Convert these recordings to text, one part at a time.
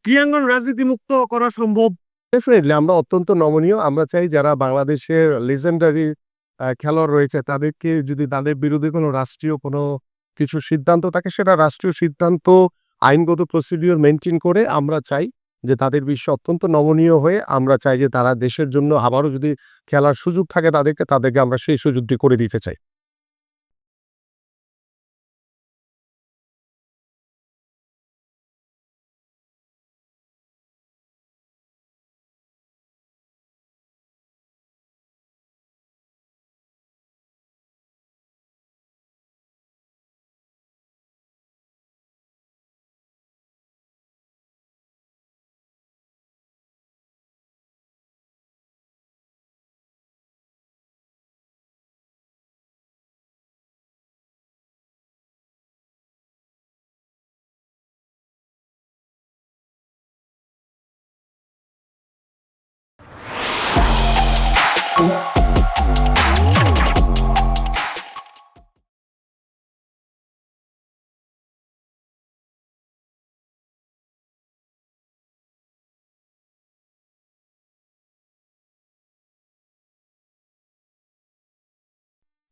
ক্রীড়াঙ্গন রাজনীতি মুক্ত করা সম্ভব? ডেফিনেটলি আমরা অত্যন্ত নমনীয়। আমরা চাই যারা বাংলাদেশের legendary খেলোয়াড় রয়েছে তাদেরকে যদি তাদের বিরুদ্ধে কোনো রাষ্ট্রীয় কোনো কিছু সিদ্ধান্ত থাকে সেটা রাষ্ট্রীয় সিদ্ধান্ত আইনগত প্রসিডিউর মেইনটেইন করে আমরা চাই যে তাদের বিষয়ে অত্যন্ত নমনীয় হয়ে আমরা চাই যে তারা দেশের জন্য আবারও যদি খেলার সুযোগ থাকে তাদেরকে আমরা সেই সুযোগটি করে দিতে চাই।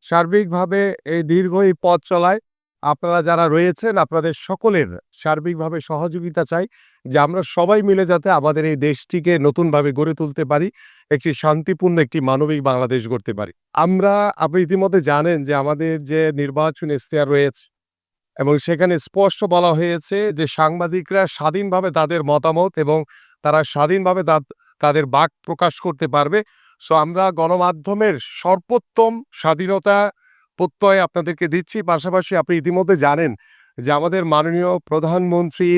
সার্বিকভাবে এই দীর্ঘ এই পথ চলায় আপনারা যারা রয়েছেন আপনাদের সকলের সার্বিকভাবে সহযোগিতা চাই যে আমরা সবাই মিলে যাতে আমাদের এই দেশটিকে নতুনভাবে গড়ে তুলতে পারি, একটি শান্তিপূর্ণ একটি মানবিক বাংলাদেশ গড়তে পারি। আপনি ইতিমধ্যে জানেন যে আমাদের যে নির্বাচন ইশতেহার রয়েছে এবং সেখানে স্পষ্ট বলা হয়েছে যে সাংবাদিকরা স্বাধীনভাবে তাদের মতামত এবং তারা স্বাধীনভাবে তাদের বাক প্রকাশ করতে পারবে। সো আমরা গণমাধ্যমের সর্বোত্তম স্বাধীনতা প্রত্যয় আপনাদেরকে দিচ্ছি। পাশাপাশি আপনি ইতিমধ্যে জানেন যে আমাদের মাননীয় প্রধানমন্ত্রী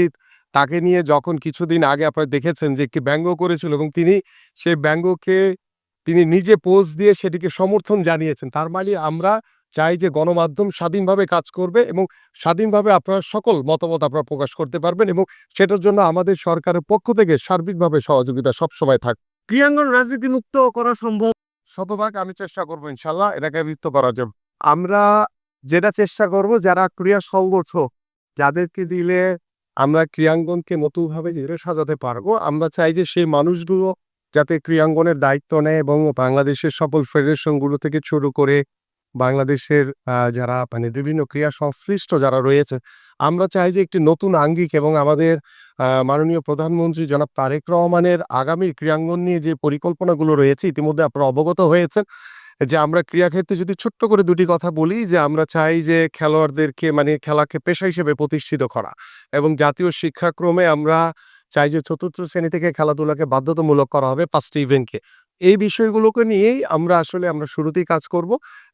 তাকে নিয়ে যখন কিছুদিন আগে আপনারা দেখেছেন যে একটি ব্যঙ্গ করেছিল এবং তিনি সেই ব্যঙ্গকে তিনি নিজে পোস্ট দিয়ে সেটিকে সমর্থন জানিয়েছেন। তার মানে আমরা চাই যে গণমাধ্যম স্বাধীনভাবে কাজ করবে এবং স্বাধীনভাবে আপনারা সকল মতামত আপনারা প্রকাশ করতে পারবেন এবং সেটার জন্য আমাদের সরকারের পক্ষ থেকে সার্বিকভাবে সহযোগিতা সবসময় থাকবে। ক্রীড়াঙ্গন রাজনীতি মুক্ত করা সম্ভব? শতভাগ আমি চেষ্টা করবো ইনশাল্লাহ এটাকে মুক্ত করার জন্য। আমরা যেটা চেষ্টা করব যারা ক্রীড়া সংগঠক যাদেরকে দিলে আমরা ক্রীড়াঙ্গনকে নতুনভাবে সাজাতে পারবো, আমরা চাই যে সেই মানুষগুলো যাতে ক্রীড়াঙ্গনের দায়িত্ব নেয় এবং বাংলাদেশের সকল ফেডারেশনগুলো থেকে শুরু করে বাংলাদেশের যারা মানে বিভিন্ন ক্রীড়া সংশ্লিষ্ট যারা রয়েছে আমরা চাই যে একটি নতুন আঙ্গিক এবং আমাদের মাননীয় প্রধানমন্ত্রী জনাব তারেক রহমানের আগামী ক্রীড়াঙ্গন নিয়ে যে পরিকল্পনাগুলো রয়েছে ইতিমধ্যে আপনারা অবগত হয়েছেন যে আমরা ক্রীড়াক্ষেত্রে যদি ছোট্ট করে দুটি কথা বলি যে আমরা চাই যে খেলোয়াড়দেরকে মানে খেলাকে পেশা হিসেবে প্রতিষ্ঠিত করা এবং জাতীয় শিক্ষাক্রমে আমরা চাই যে চতুর্থ শ্রেণী থেকে খেলাধুলাকে বাধ্যতামূলক করা হবে 5টি ইভেন্টকে। এই বিষয়গুলোকে নিয়েই আমরা শুরুতেই কাজ করব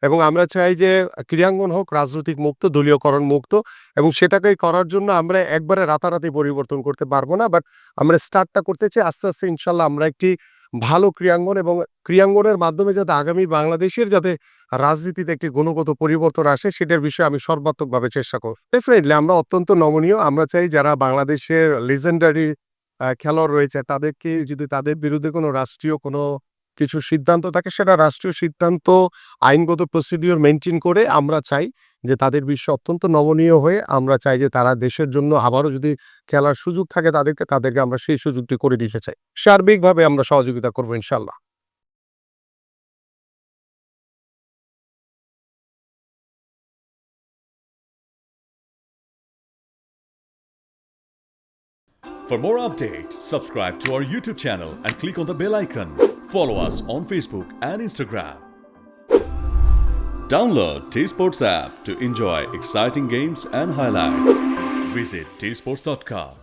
এবং আমরা চাই যে ক্রীড়াঙ্গন হোক রাজনৈতিক মুক্ত, দলীয়করণ মুক্ত এবং সেটাকেই করার জন্য আমরা একবারে রাতারাতি পরিবর্তন করতে পারবো না, বাট আমরা স্টার্টটা করতে চাই আস্তে আস্তে। ইনশাল্লাহ আমরা একটি ভালো ক্রীড়াঙ্গন এবং ক্রীড়াঙ্গনের মাধ্যমে যাতে আগামী বাংলাদেশের যাতে রাজনীতিতে একটি গুণগত পরিবর্তন আসে সেটার বিষয়ে আমি সর্বাত্মকভাবে চেষ্টা করব। ডেফিনেটলি আমরা অত্যন্ত নমনীয়। আমরা চাই যারা বাংলাদেশের legendary খেলোয়াড় রয়েছে তাদেরকে যদি তাদের বিরুদ্ধে কোনো রাষ্ট্রীয় কোনো কিছু সিদ্ধান্ত থাকে সেটা রাষ্ট্রীয় সিদ্ধান্ত আইনগত প্রসিডিউর মেইনটেইন করে আমরা চাই যে তাদের বিষয়ে অত্যন্ত নমনীয় হয়ে আমরা চাই যে তারা দেশের জন্য আবারও যদি খেলার সুযোগ থাকে তাদেরকে আমরা সেই সুযোগটি করে দিতে চাই। সার্বিকভাবে আমরা সহযোগিতা করব ইনশাল্লাহ। For more updates, subscribe to our YouTube channel and click on the bell icon. Follow us on Facebook and Instagram. Download T-Sports app to enjoy exciting games and highlights. Visit tsports.com.